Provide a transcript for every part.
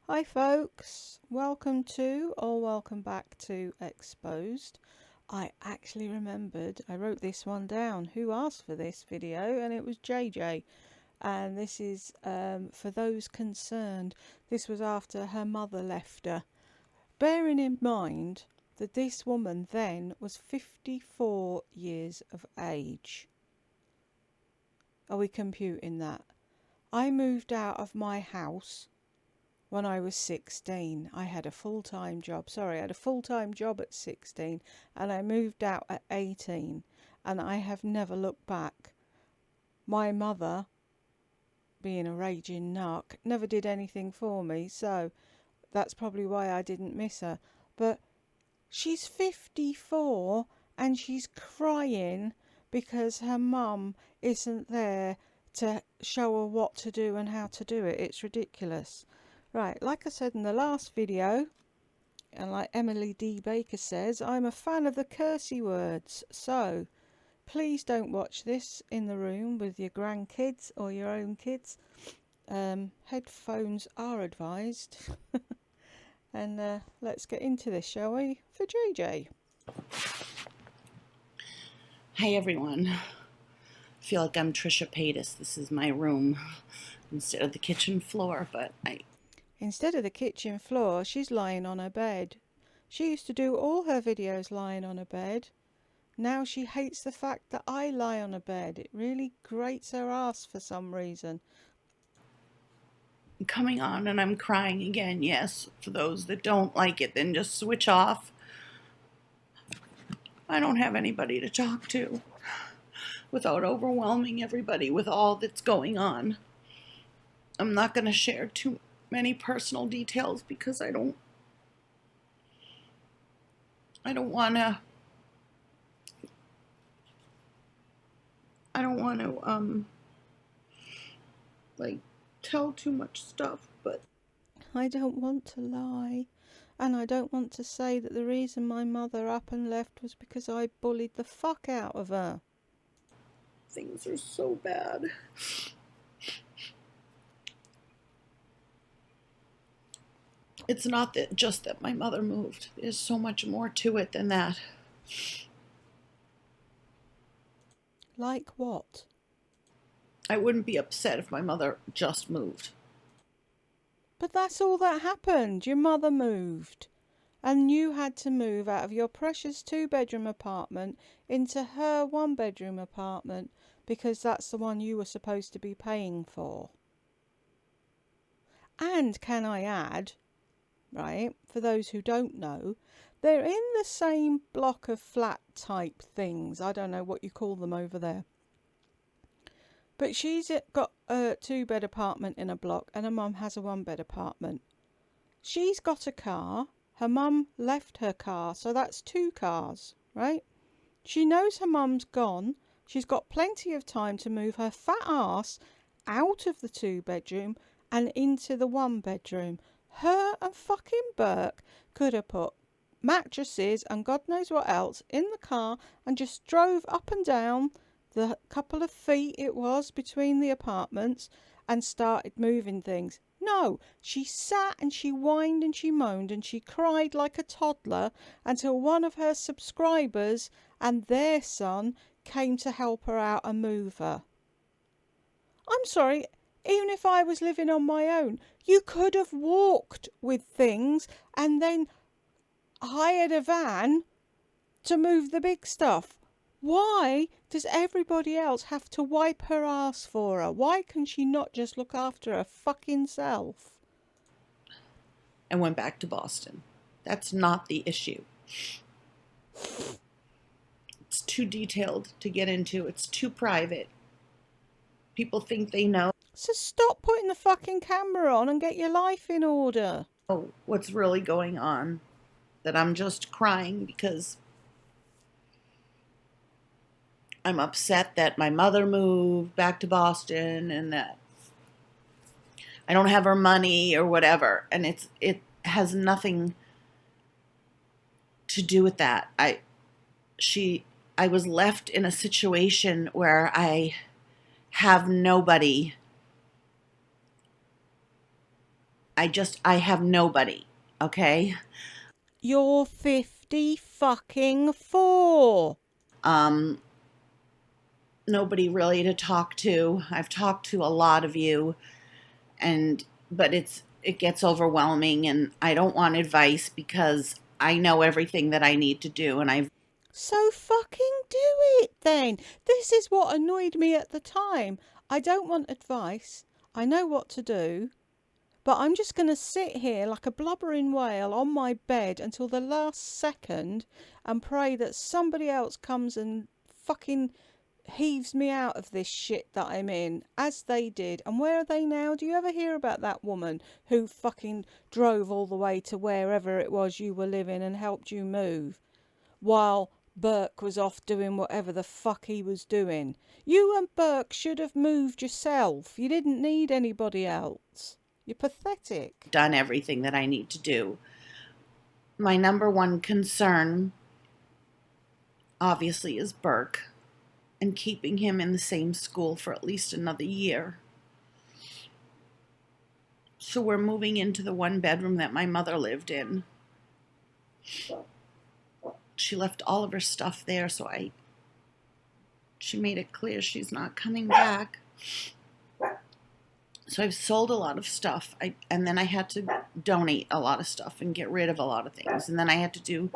Hi folks, welcome to or welcome back to Exposed. I actually remembered, I wrote this one down, who asked for this video, and it was JJ. And this is for those concerned. This was after her mother left her. Bearing in mind that this woman then was 54 years of age. Are we computing that? I moved out of my house when I was 16. I had a full-time job. I had a full-time job at 16 and I moved out at 18, and I have never looked back. My mother, being a raging narc, never did anything for me, so that's probably why I didn't miss her. But she's 54 and she's crying because her mum isn't there to show her what to do and how to do it. It's ridiculous. Right, like I said in the last video, and like Emily D. Baker says, I'm a fan of the cursey words, so please don't watch this in the room with your grandkids or your own kids. Headphones are advised. And let's get into this, shall we, for JJ. Hi everyone. I feel like I'm Trisha Paytas. This is my room instead of the kitchen floor, but Instead of the kitchen floor, she's lying on her bed. She used to do all her videos lying on her bed. Now she hates the fact that I lie on a bed. It really grates her ass for some reason. I'm coming on and I'm crying again. Yes, for those that don't like it, then just switch off. I don't have anybody to talk to without overwhelming everybody with all that's going on. I'm not going to share too many personal details because I don't want to like tell too much stuff, but I don't want to lie. And I don't want to say that the reason my mother up and left was because I bullied the fuck out of her. things are so bad. It's not that just that my mother moved. There's so much more to it than that. Like what? I wouldn't be upset if my mother just moved. But that's all that happened. Your mother moved. And you had to move out of your precious 2-bedroom apartment into her 1-bedroom apartment because that's the one you were supposed to be paying for. And can I add, right, for those who don't know, they're in the same block of flat type things. I don't know what you call them over there. But she's got a 2-bed apartment in a block and her mum has a 1-bed apartment. She's got a car. Her mum left her car, so that's 2 cars, right? She knows her mum's gone. She's got plenty of time to move her fat ass out of the 2-bedroom and into the 1-bedroom. Her and fucking Burke could have put mattresses and God knows what else in the car and just drove up and down the couple of feet it was between the apartments and started moving things. No, she sat and she whined and she moaned and she cried like a toddler until one of her subscribers and their son came to help her out and move her. I'm sorry, even if I was living on my own, you could have walked with things and then hired a van to move the big stuff. Why does everybody else have to wipe her ass for her? Why can she not just look after her fucking self? I went back to Boston. That's not the issue. It's too detailed to get into. It's too private. People think they know So stop putting the fucking camera on and get your life in order. what's really going on. That I'm just crying because I'm upset that my mother moved back to Boston and that I don't have her money or whatever. And it has nothing to do with that. I was left in a situation where I have nobody I have nobody, okay? You're 50 fucking 4. Nobody really to talk to. I've talked to a lot of you, but it gets overwhelming, and I don't want advice because I know everything that I need to do, and I've So fucking do it then. This is what annoyed me at the time. I don't want advice. I know what to do. But I'm just going to sit here like a blubbering whale on my bed until the last second and pray that somebody else comes and fucking heaves me out of this shit that I'm in, as they did. And where are they now? Do you ever hear about that woman who fucking drove all the way to wherever it was you were living and helped you move, while Burke was off doing whatever the fuck he was doing? You and Burke should have moved yourself. You didn't need anybody else. You're pathetic. done everything that I need to do. My number one concern, obviously, is Burke and keeping him in the same school for at least another year. So we're moving into the one bedroom that my mother lived in. She left all of her stuff there, so she made it clear she's not coming back. So I've sold a lot of stuff, and then I had to donate a lot of stuff and get rid of a lot of things. And then I had to do,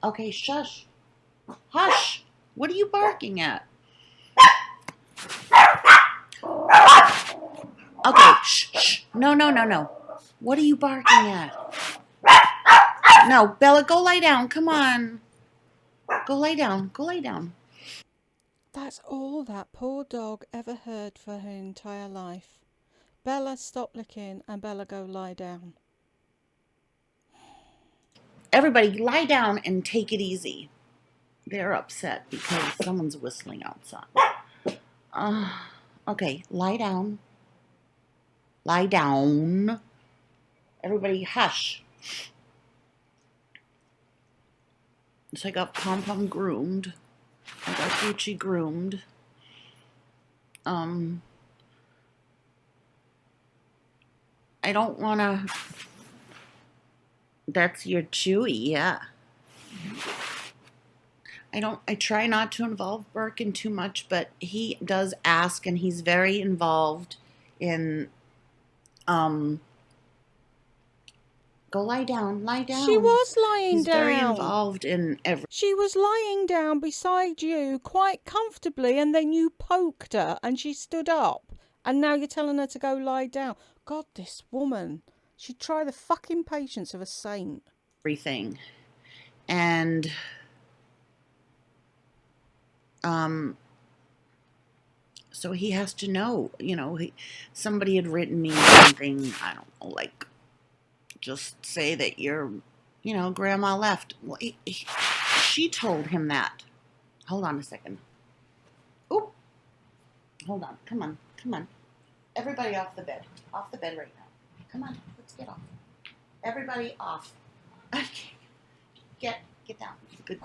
okay, shush, hush, what are you barking at? Okay, shh, no, what are you barking at? No, Bella, go lie down, come on. Go lay down. That's all that poor dog ever heard for her entire life. Bella, stop licking, and Bella, go lie down. Everybody lie down and take it easy. They're upset because someone's whistling outside. Okay, lie down. Lie down. Everybody hush. So I got Pom Pom groomed. I got Gucci groomed. I don't wanna. That's your Chewy, yeah. I try not to involve Burke in too much, but he does ask, and he's very involved in, go lie down. She was lying He's down. very involved in every. She was lying down beside you quite comfortably, and then you poked her and she stood up, and now you're telling her to go lie down. God, this woman. She'd try the fucking patience of a saint. Everything. And so he has to know, somebody had written me something, I don't know, like, just say that your, grandma left. Well, she told him that. Hold on a second. Oop. Hold on. Come on. Everybody off the bed. Off the bed right now. Come on. Let's get off. Everybody off. Okay. Get down. Good.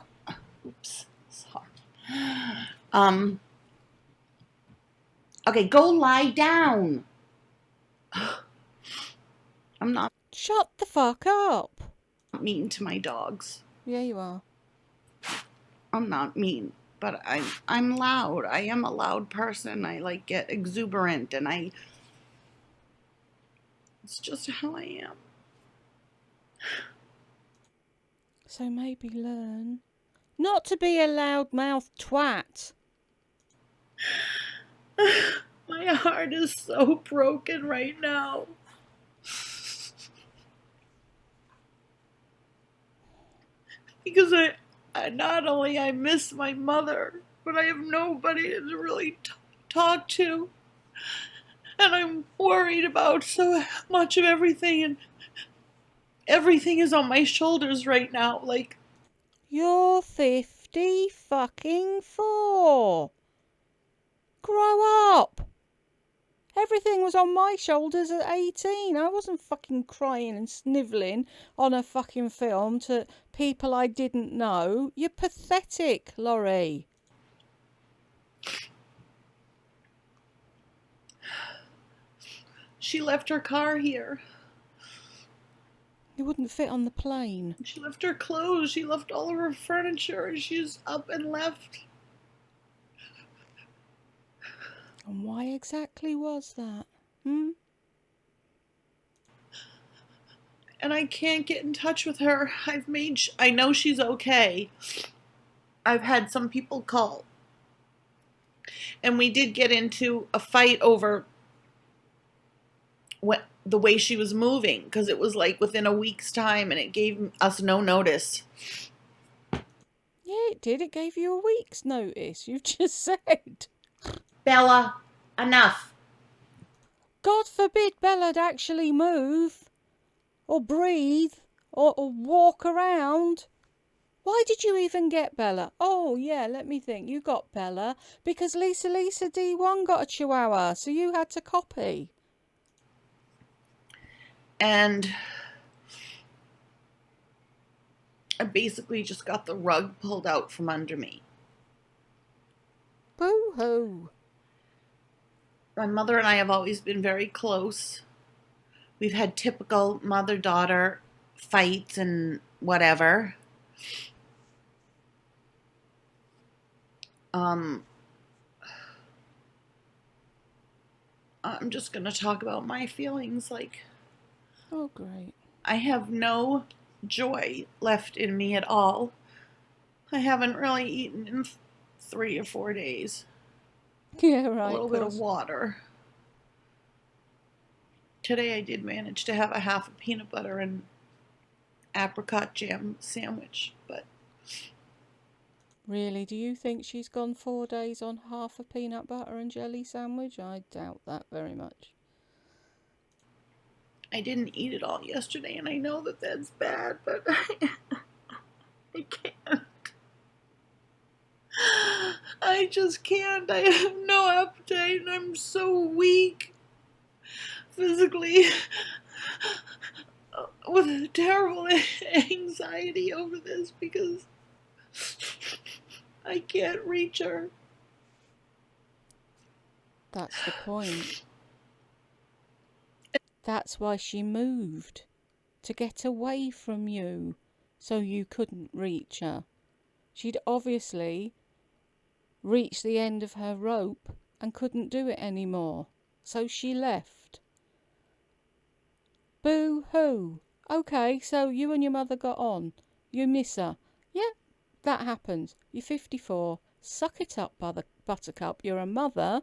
Oops. Sorry. Okay, go lie down. I'm not. Shut the fuck up. Mean to my dogs. Yeah, you are. I'm not mean, but I'm loud. I am a loud person. I get exuberant, and it's just how I am. So maybe learn not to be a loudmouth twat. My heart is so broken right now. Because I not only I miss my mother, but I have nobody to really talk to. And I'm worried about so much of everything, and everything is on my shoulders right now. Like, you're 50 fucking 4. Grow up. Everything was on my shoulders at 18. I wasn't fucking crying and snivelling on a fucking film to people I didn't know. You're pathetic, Lori. she left her car here. wouldn't fit on the plane. She left her clothes. She left all of her furniture. And she's up and left. And why exactly was that? Hmm? And I can't get in touch with her. I know she's okay. I've had some people call. And we did get into a fight over the way she was moving, because it was like within a week's time and it gave us no notice. Yeah, it did. It gave you a week's notice. You've just said. Bella, enough. God forbid Bella'd actually move, or breathe, or walk around. Why did you even get Bella? Oh, yeah, let me think. You got Bella because Lisa D1 got a Chihuahua, so you had to copy. And I basically just got the rug pulled out from under me. Boo-hoo. My mother and I have always been very close. We've had typical mother-daughter fights and whatever. I'm just going to talk about my feelings. Oh, great. I have no joy left in me at all. I haven't really eaten in 3 or 4 days. Yeah, right. A little bit of water. Today I did manage to have a half a peanut butter and apricot jam sandwich, but... Really, do you think she's gone 4 days on half a peanut butter and jelly sandwich? I doubt that very much. I didn't eat it all yesterday, and I know that that's bad, but I can't. I just can't. I have no appetite, and I'm so weak physically, with terrible anxiety over this because I can't reach her. That's the point. That's why she moved, to get away from you, so you couldn't reach her. She'd obviously reached the end of her rope and couldn't do it anymore, so she left. Boo-hoo. Okay, so you and your mother got on. You miss her. Yeah, that happens. You're 54. Suck it up, buttercup. You're a mother.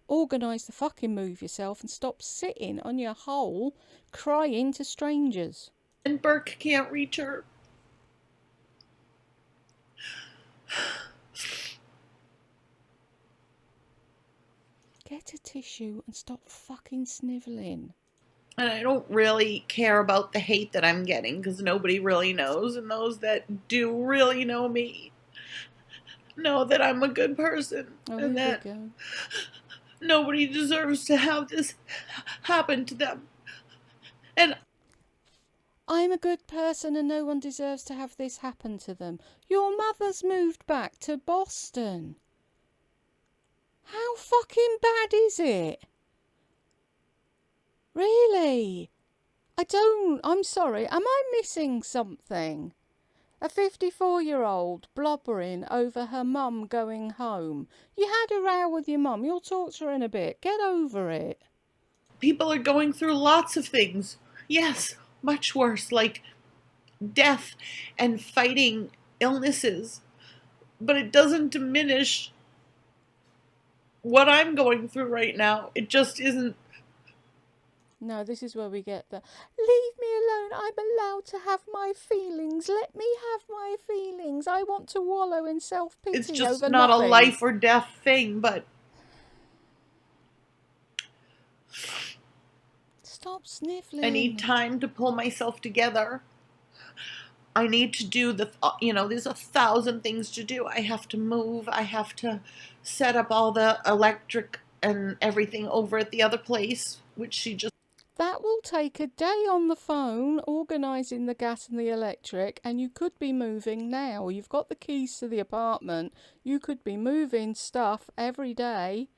Organise the fucking move yourself and stop sitting on your hole crying to strangers. And Burke can't reach her. Get a tissue and stop fucking snivelling. And I don't really care about the hate that I'm getting because nobody really knows, and those that do really know me know that I'm a good person, and that nobody deserves to have this happen to them. And I'm a good person and no one deserves to have this happen to them. Your mother's moved back to Boston. How fucking bad is it? Really? I'm sorry, am I missing something? A 54-year-old blobbering over her mum going home. You had a row with your mum. You'll talk to her in a bit. Get over it. People are going through lots of things. Yes, much worse, like death and fighting illnesses. But it doesn't diminish what I'm going through right now. It just isn't. No, this is where we get the, leave me alone, I'm allowed to have my feelings, let me have my feelings, I want to wallow in self-pity over nothing. It's just not a life or death thing, but... Stop sniffling. I need time to pull myself together. I need to do there's 1,000 things to do. I have to move, I have to set up all the electric and everything over at the other place, which she just... That will take a day on the phone, organising the gas and the electric, and you could be moving now. You've got the keys to the apartment. You could be moving stuff every day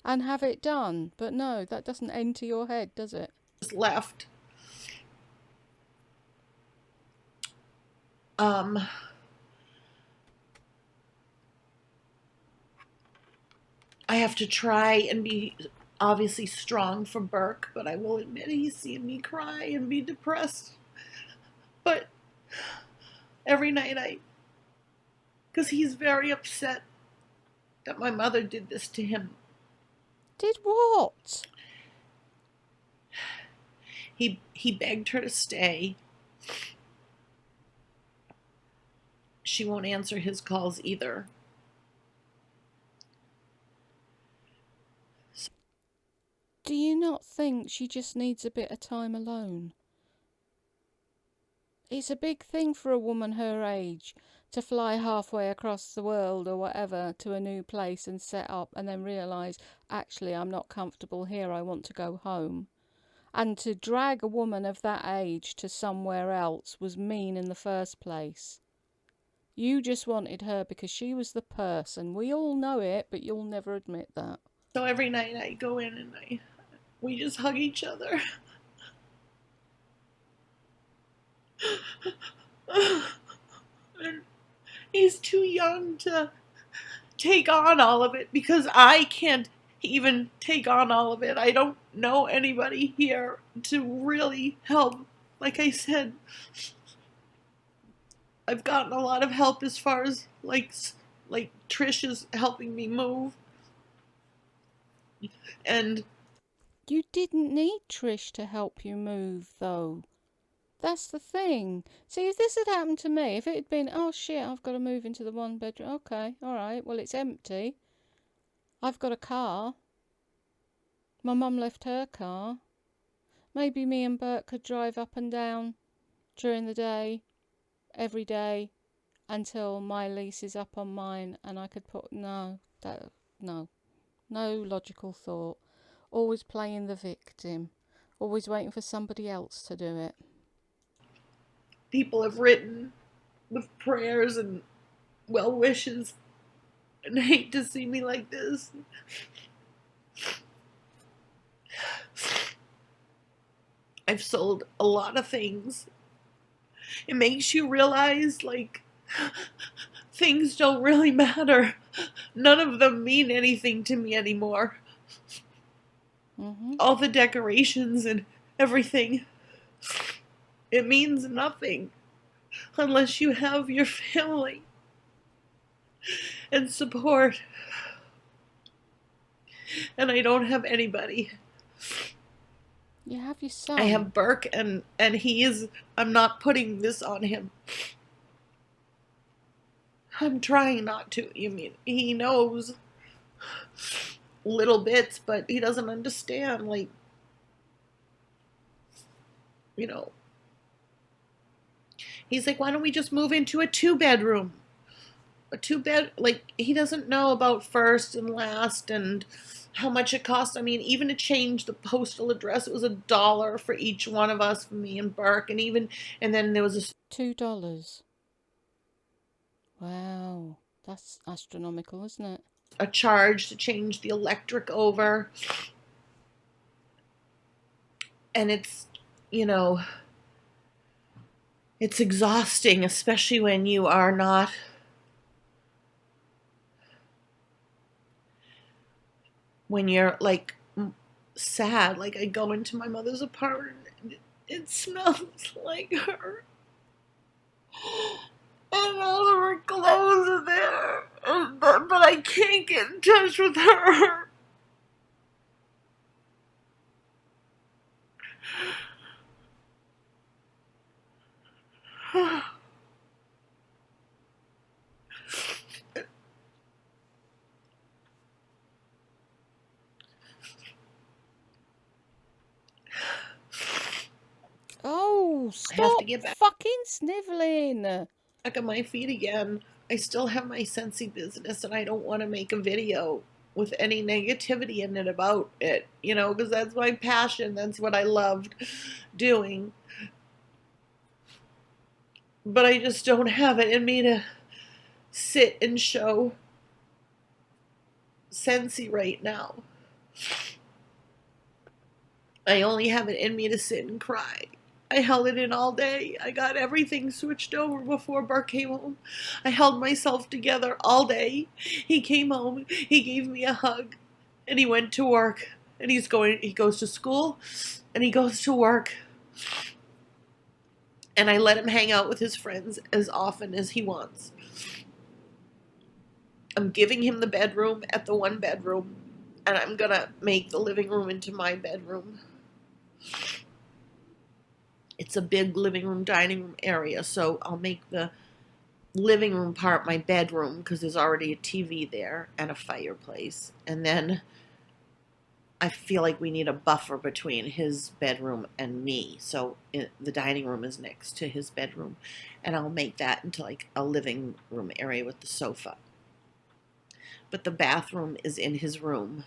and have it done. But no, that doesn't enter your head, does it? Just left. Um, I have to try and be obviously strong for Burke, but I will admit he's seen me cry and be depressed. But every night because he's very upset that my mother did this to him. Did what? He begged her to stay. She won't answer his calls either. Do you not think she just needs a bit of time alone? It's a big thing for a woman her age to fly halfway across the world or whatever to a new place and set up and then realise, actually, I'm not comfortable here, I want to go home. And to drag a woman of that age to somewhere else was mean in the first place. You just wanted her because she was the person. We all know it, but you'll never admit that. So every night I go in and we just hug each other. And he's too young to take on all of it because I can't even take on all of it. I don't know anybody here to really help. Like I said, I've gotten a lot of help as far as like Trish is helping me move. And You didn't need Trish to help you move, though. That's the thing. See, if this had happened to me, if it had been, oh shit, I've got to move into the one bedroom. Okay, alright, well, it's empty. I've got a car. My mum left her car. Maybe me and Bert could drive up and down during the day, every day, until my lease is up on mine and I could put. No, no logical thought. Always playing the victim. Always waiting for somebody else to do it. people have written with prayers and well wishes and hate to see me like this. I've sold a lot of things. It makes you realize, like, things don't really matter. None of them mean anything to me anymore. Mm-hmm. All the decorations and everything, it means nothing unless you have your family and support. And I don't have anybody. You have your son. I have Burke, and he is. I'm not putting this on him. I'm trying not to. You mean he knows little bits, but he doesn't understand. Like, you know, he's like, why don't we just move into a 2-bedroom? A 2-bed, like, he doesn't know about first and last and how much it costs. I mean, even to change the postal address, it was $1 for each one of us, for me and Burke, and then there was $2. Wow, that's astronomical, isn't it? a charge to change the electric over. And it's, you know, it's exhausting, especially when you are not when you're like sad. Like, I go into my mother's apartment and it smells like her. And all of her clothes are there. But I can't get in touch with her. Oh, I have stop to get back fucking snivelling. on my feet again. I still have my Scentsy business, and I don't want to make a video with any negativity in it about it, you know, because that's my passion. That's what I loved doing. But I just don't have it in me to sit and show Scentsy right now. I only have it in me to sit and cry. I held it in all day. I got everything switched over before Burke came home. I held myself together all day. He came home, he gave me a hug, and he went to work. And he goes to school, and he goes to work. And I let him hang out with his friends as often as he wants. I'm giving him the bedroom at the one bedroom, and I'm gonna make the living room into my bedroom. It's a big living room, dining room area, so I'll make the living room part my bedroom because there's already a TV there and a fireplace. And then I feel like we need a buffer between his bedroom and me, so the dining room is next to his bedroom, and I'll make that into like a living room area with the sofa. But the bathroom is in his room,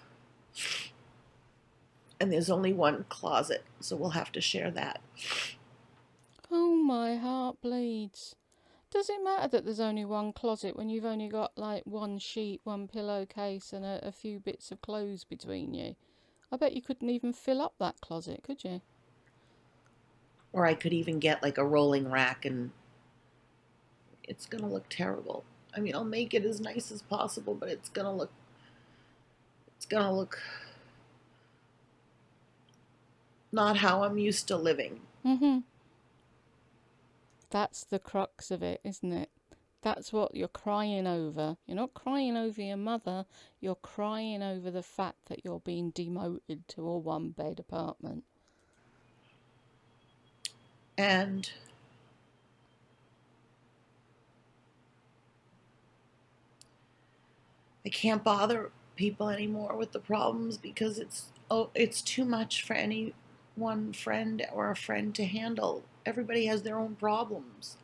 and there's only one closet, so we'll have to share that. Oh, my heart bleeds. Does it matter that there's only one closet when you've only got like one sheet, one pillowcase, and a few bits of clothes between you? I bet you couldn't even fill up that closet, could you? Or I could even get like a rolling rack, and it's gonna look terrible. I mean, I'll make it as nice as possible, but it's gonna look not how I'm used to living. Mm-hmm. That's the crux of it, isn't it? That's what you're crying over. You're not crying over your mother, you're crying over the fact that you're being demoted to a one bed apartment. And I can't bother people anymore with the problems because it's too much for any one friend or a friend to handle. Everybody has their own problems.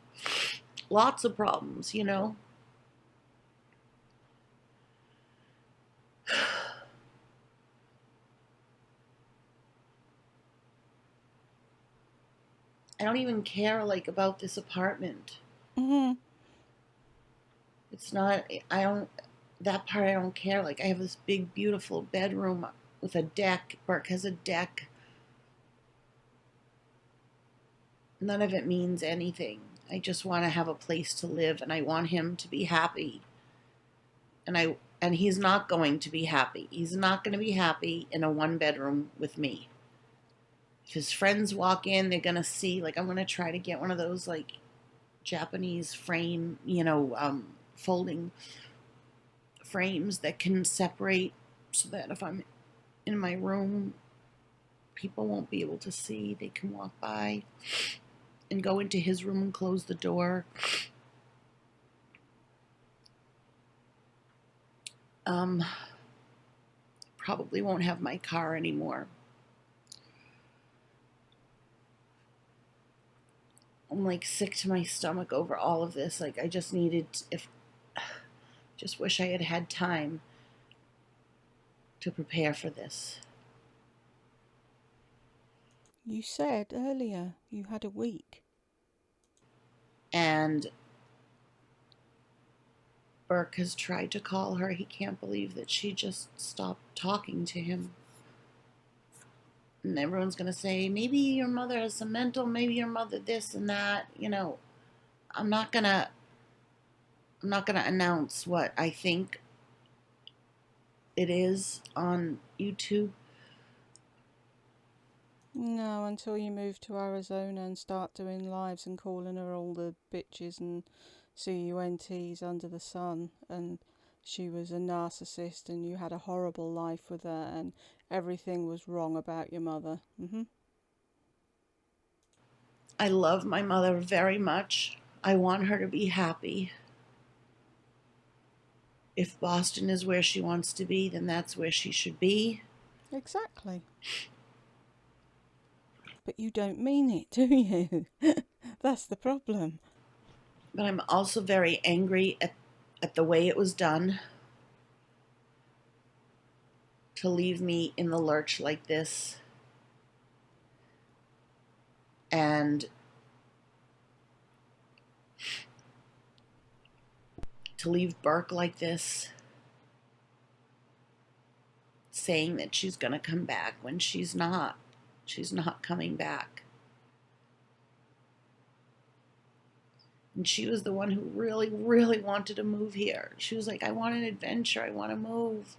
Lots of problems, you know. I don't even care like about this apartment. Mm-hmm. It's not I don't that part I don't care. Like I have this big beautiful bedroom with a deck. Burke has a deck. None of it means anything. I just want to have a place to live, and I want him to be happy. And he's not going to be happy. He's not going to be happy in a one bedroom with me. If his friends walk in, they're going to see like I'm going to try to get one of those like Japanese frame, folding frames that can separate so that if I'm in my room, people won't be able to see. They can walk by and go into his room and close the door. Probably won't have my car anymore. I'm like sick to my stomach over all of this. Like I just just wish I had had time to prepare for this. You said earlier you had a week. And Burke has tried to call her. He can't believe that she just stopped talking to him. And everyone's going to say, maybe your mother has some mental, maybe your mother this and that. I'm not going to announce what I think it is on YouTube. No, until you move to Arizona and start doing lives and calling her all the bitches and CUNTs under the sun, and she was a narcissist and you had a horrible life with her and everything was wrong about your mother. I love my mother very much. I want her to be happy. If Boston is where she wants to be, then that's where she should be. Exactly. But you don't mean it, do you? That's the problem. But I'm also very angry at the way it was done. To leave me in the lurch like this. And to leave Burke like this. Saying that she's going to come back when she's not. She's not coming back. And she was the one who really, really wanted to move here. She was like, I want an adventure. I want to move.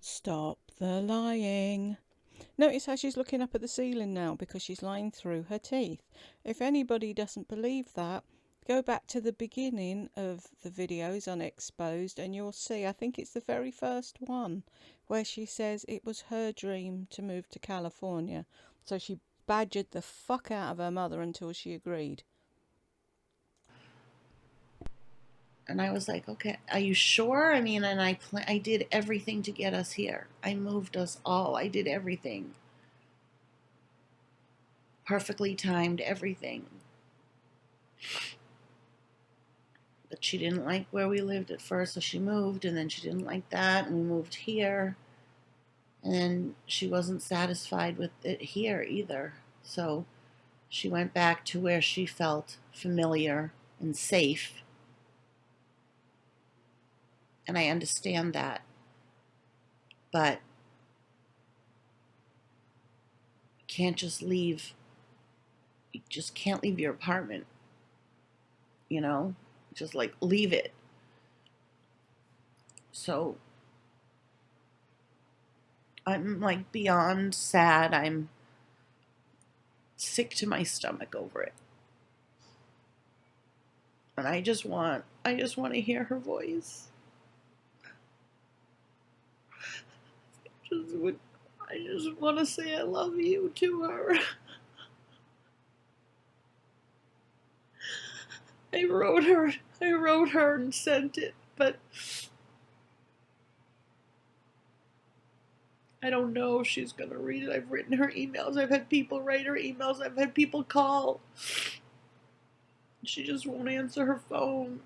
Stop the lying. Notice how she's looking up at the ceiling now because she's lying through her teeth. If anybody doesn't believe that, go back to the beginning of the videos Unexposed and you'll see, I think it's the very first one, where she says it was her dream to move to California. So she badgered the fuck out of her mother until she agreed. And I was like, okay, are you sure? I mean, and I did everything to get us here. I moved us all. I did everything. Perfectly timed everything. But she didn't like where we lived at first, so she moved, and then she didn't like that, and we moved here. And then she wasn't satisfied with it here either. So she went back to where she felt familiar and safe. And I understand that. But you can't just leave. You just can't leave your apartment. You know? Just like leave it. So I'm like beyond sad. I'm sick to my stomach over it. And I just want to hear her voice. I just want to say I love you to her. I wrote her and sent it, but I don't know if she's gonna read it. I've written her emails. I've had people write her emails. I've had people call. She just won't answer her phone.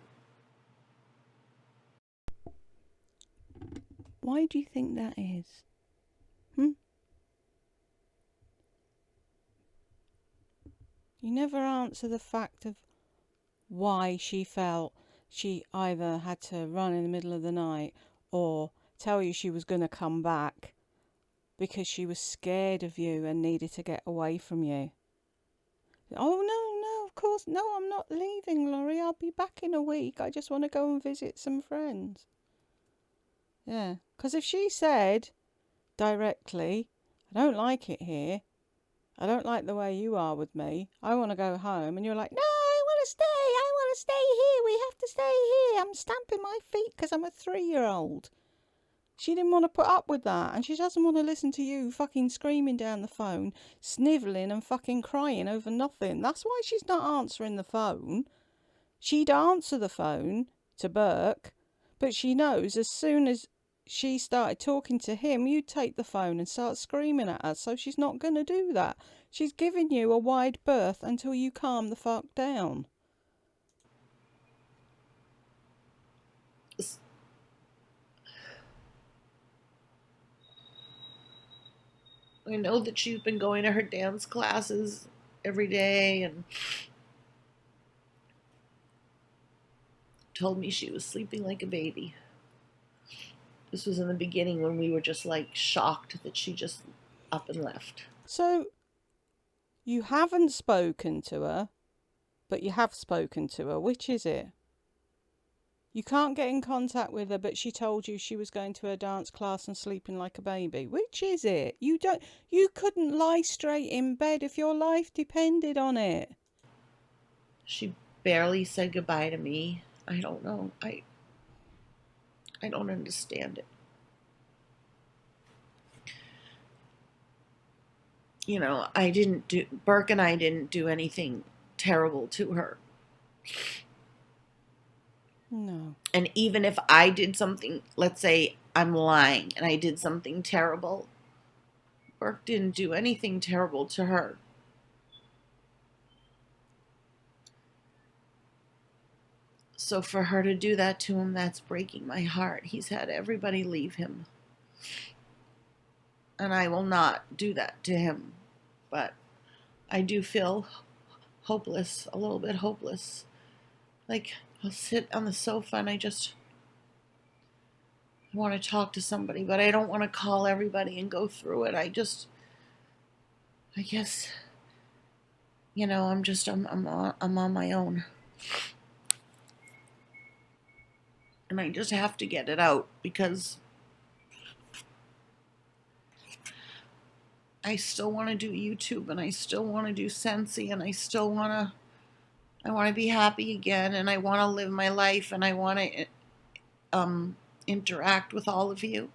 Why do you think that is? You never answer the fact of why she felt she either had to run in the middle of the night or tell you she was going to come back because she was scared of you and needed to get away from you. Oh, no, of course, no, I'm not leaving, Lori. I'll be back in a week. I just want to go and visit some friends. Yeah, because if she said directly, I don't like it here, I don't like the way you are with me, I want to go home, and you're like, no, I want to stay here, we have to stay here, I'm stamping my feet because I'm a 3-year-old. She didn't want to put up with that, and she doesn't want to listen to you fucking screaming down the phone, snivelling and fucking crying over nothing. That's why she's not answering the phone. She'd answer the phone to Burke, but she knows as soon as she started talking to him, you'd take the phone and start screaming at her, so she's not going to do that. She's giving you a wide berth until you calm the fuck down. I know that she's been going to her dance classes every day and told me she was sleeping like a baby. This was in the beginning when we were just like shocked that she just up and left. So, you haven't spoken to her, but you have spoken to her. Which is it? You can't get in contact with her, but she told you she was going to her dance class and sleeping like a baby. Which is it? You couldn't lie straight in bed if your life depended on it. She barely said goodbye to me. I don't know. I don't understand it. You know, Burke and I didn't do anything terrible to her. No. And even if I did something, let's say I'm lying and I did something terrible, Burke didn't do anything terrible to her. So for her to do that to him, that's breaking my heart. He's had everybody leave him. And I will not do that to him. But I do feel hopeless, a little bit hopeless. Like, I'll sit on the sofa and I want to talk to somebody, but I don't want to call everybody and go through it. I guess, you know, I'm on my own. And I just have to get it out because I still want to do YouTube, and I still want to do Scentsy, and I still want to be happy again, and I want to live my life, and I want to interact with all of you.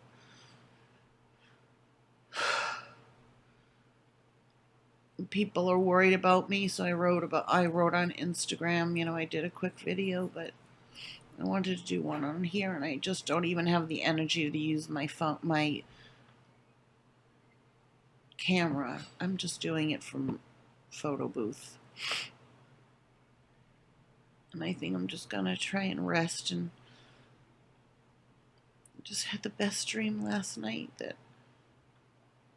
People are worried about me, so I wrote on Instagram, I did a quick video, but I wanted to do one on here, and I just don't even have the energy to use my phone, my camera. I'm just doing it from photo booth. And I think I'm just gonna try and rest, and just had the best dream last night that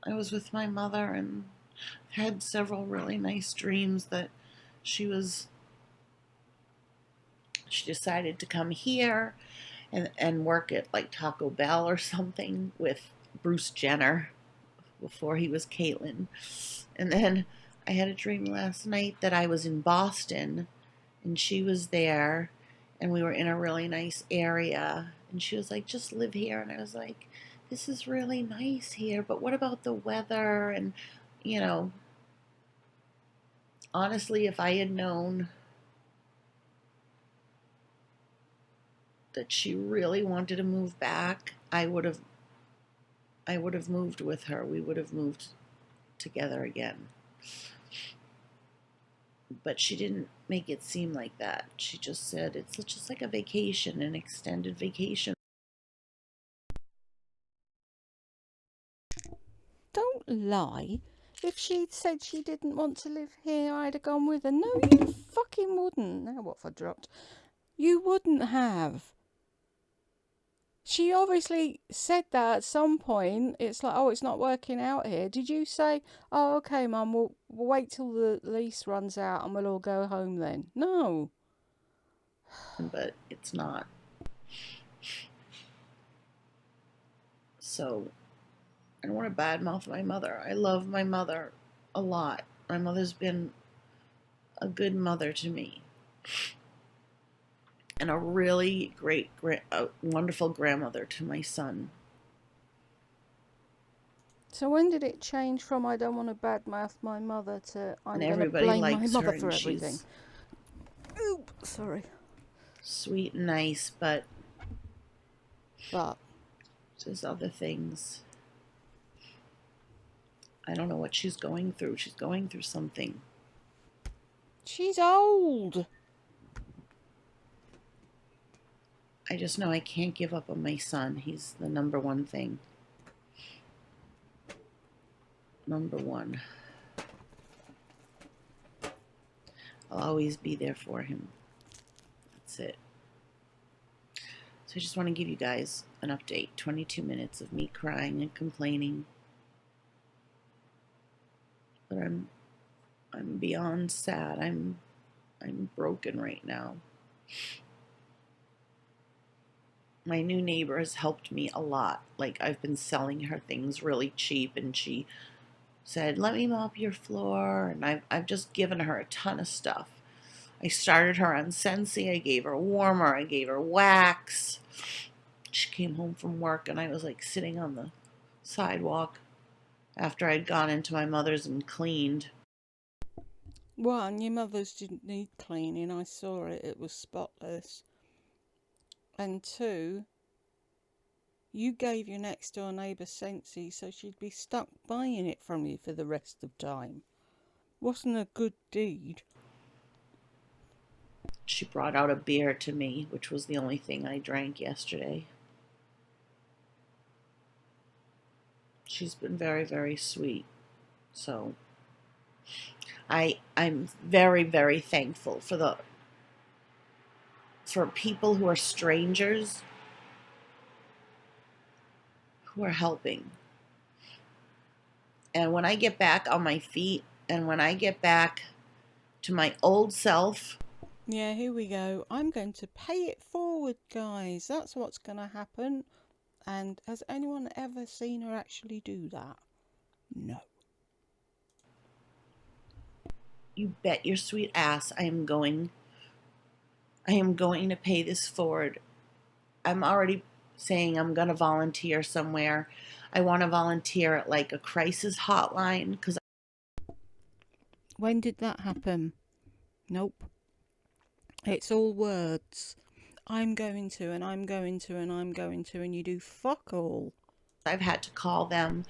I was with my mother, and had several really nice dreams that she decided to come here and work at like Taco Bell or something with Bruce Jenner before he was Caitlyn. And then I had a dream last night that I was in Boston and she was there and we were in a really nice area, and she was like, just live here. And I was like, this is really nice here, but what about the weather? And honestly, if I had known that she really wanted to move back, I would have moved with her. We would have moved together again. But she didn't make it seem like that. She just said it's just like a vacation, an extended vacation. Don't lie. If she'd said she didn't want to live here, I'd have gone with her. No, you fucking wouldn't. Now what if I dropped? You wouldn't have. She obviously said that at some point. It's like, oh, it's not working out here. Did you say, oh, okay, Mum, we'll wait till the lease runs out and we'll all go home then? No. But it's not. So I don't want to badmouth my mother. I love my mother a lot. My mother's been a good mother to me. And a really great, wonderful grandmother to my son. So when did it change from I don't want to badmouth my mother to I'm going to blame my mother for everything? Oop, sorry. Sweet and nice, but there's other things. I don't know what she's going through. She's going through something. She's old. I just know I can't give up on my son. He's the number one thing. Number one. I'll always be there for him. That's it. So I just want to give you guys an update. 22 minutes of me crying and complaining. But I'm beyond sad. I'm broken right now. My new neighbor has helped me a lot. Like, I've been selling her things really cheap, and she said, let me mop your floor, and I've just given her a ton of stuff. I started her on Scentsy. I gave her warmer. I gave her wax. She came home from work, and I was like sitting on the sidewalk after I'd gone into my mother's and cleaned. One, your mother's didn't need cleaning. I saw it. It was spotless. And two, you gave your next door neighbour Scentsy so she'd be stuck buying it from you for the rest of time. Wasn't a good deed. She brought out a beer to me, which was the only thing I drank yesterday. She's been very, very sweet. So I'm very, very thankful for people who are strangers who are helping. And when I get back on my feet, and when I get back to my old self. Yeah, here we go. I'm going to pay it forward, guys. That's what's going to happen. And has anyone ever seen her actually do that? No. You bet your sweet ass I am going I am going to pay this forward. I'm already saying I'm going to volunteer somewhere. I want to volunteer at like a crisis hotline because When did that happen? Nope. It's all words. I'm going to, and I'm going to, and I'm going to, and you do fuck all. I've had to call them.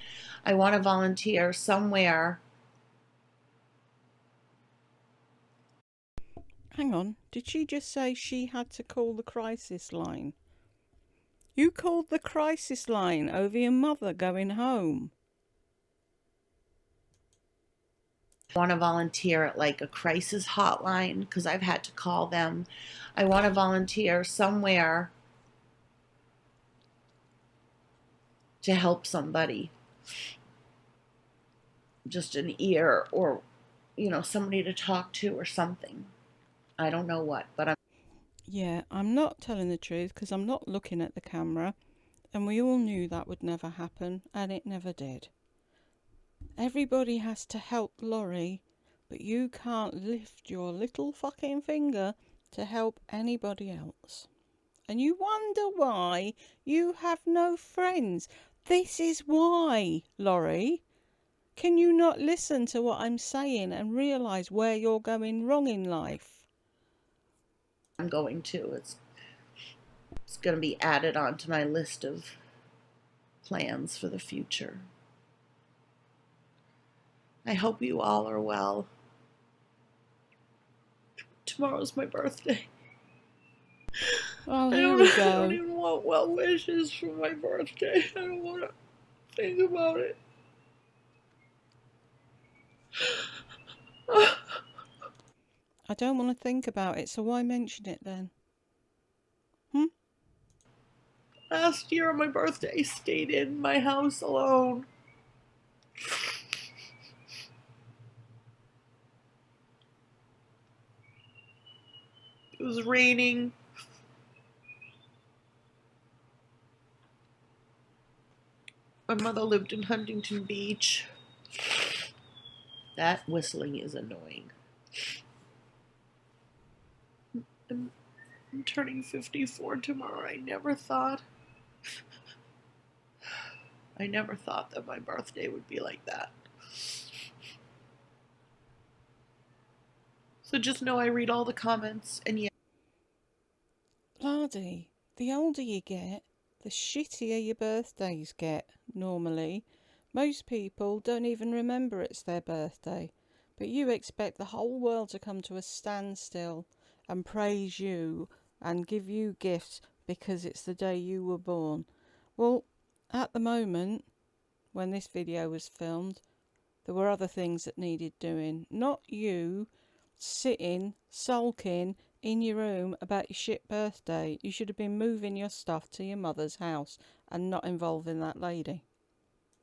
I want to volunteer somewhere. Hang on, did she just say she had to call the crisis line? You called the crisis line over your mother going home. I want to volunteer at like a crisis hotline because I've had to call them. I want to volunteer somewhere to help somebody. Just an ear or, somebody to talk to or something. I don't know what, but Yeah, I'm not telling the truth because I'm not looking at the camera, and we all knew that would never happen, and it never did. Everybody has to help Lori, but you can't lift your little fucking finger to help anybody else. And you wonder why you have no friends. This is why, Lori. Can you not listen to what I'm saying and realise where you're going wrong in life? I'm going to. It's going to be added onto my list of plans for the future. I hope you all are well. Tomorrow's my birthday. Oh, here we go. I don't even want well wishes for my birthday. I don't want to think about it. I don't want to think about it, so why mention it then? Last year on my birthday, I stayed in my house alone. It was raining. My mother lived in Huntington Beach. That whistling is annoying. I'm turning 54 tomorrow. I never thought that my birthday would be like that. So just know I read all the comments, and yeah. Lardy, the older you get, the shittier your birthdays get, normally. Most people don't even remember it's their birthday, but you expect the whole world to come to a standstill and praise you and give you gifts because it's the day you were born. Well, at the moment, when this video was filmed, there were other things that needed doing. Not you sitting, sulking in your room about your shit birthday. You should have been moving your stuff to your mother's house and not involving that lady.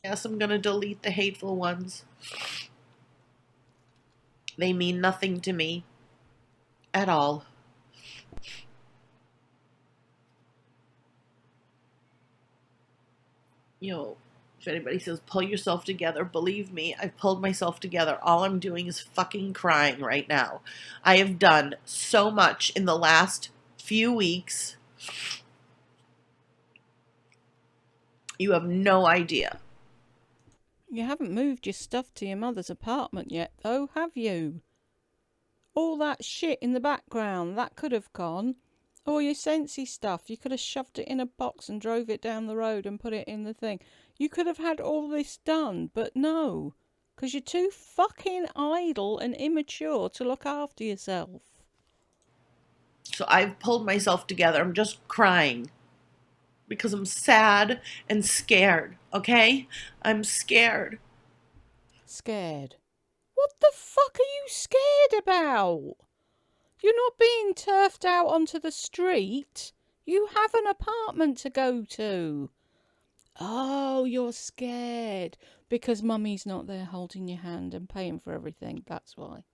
Yes, I'm gonna delete the hateful ones. They mean nothing to me at all. If anybody says pull yourself together, believe me, I've pulled myself together. All I'm doing is fucking crying right now. I have done so much in the last few weeks. You have no idea. You haven't moved your stuff to your mother's apartment yet, though, have you? All that shit in the background, that could have gone. All your Scentsy stuff, you could have shoved it in a box and drove it down the road and put it in the thing. You could have had all this done, but no, because you're too fucking idle and immature to look after yourself. So I've pulled myself together. I'm just crying because I'm sad and scared, okay? I'm scared. Scared? What the fuck are you scared about? You're not being turfed out onto the street. You have an apartment to go to. Oh, you're scared because mummy's not there holding your hand and paying for everything. That's why.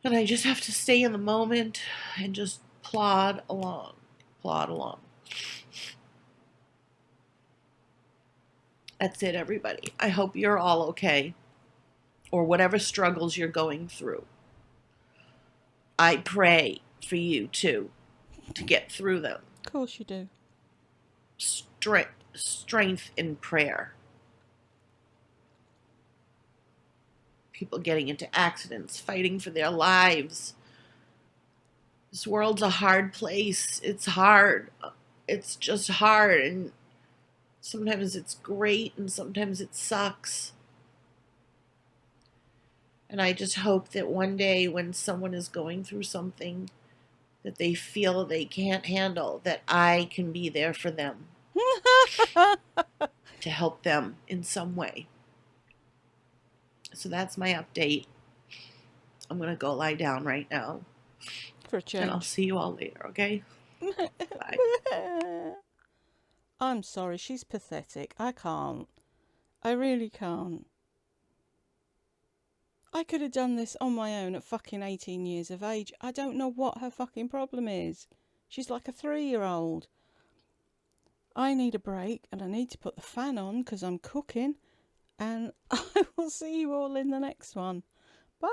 And I just have to stay in the moment and just plod along. Plod along. That's it, everybody. I hope you're all okay, or whatever struggles you're going through. I pray for you too to get through them. Of course you do. Strength in prayer. People getting into accidents, fighting for their lives. This world's a hard place. It's hard. It's just hard. And sometimes it's great and sometimes it sucks. And I just hope that one day when someone is going through something that they feel they can't handle, that I can be there for them to help them in some way. So that's my update. I'm going to go lie down right now. For a change. And I'll see you all later, okay? Bye. I'm sorry, she's pathetic. I can't. I really can't. I could have done this on my own at fucking 18 years of age. I don't know what her fucking problem is. She's like a 3-year-old. I need a break and I need to put the fan on because I'm cooking. And I will see you all in the next one. Bye.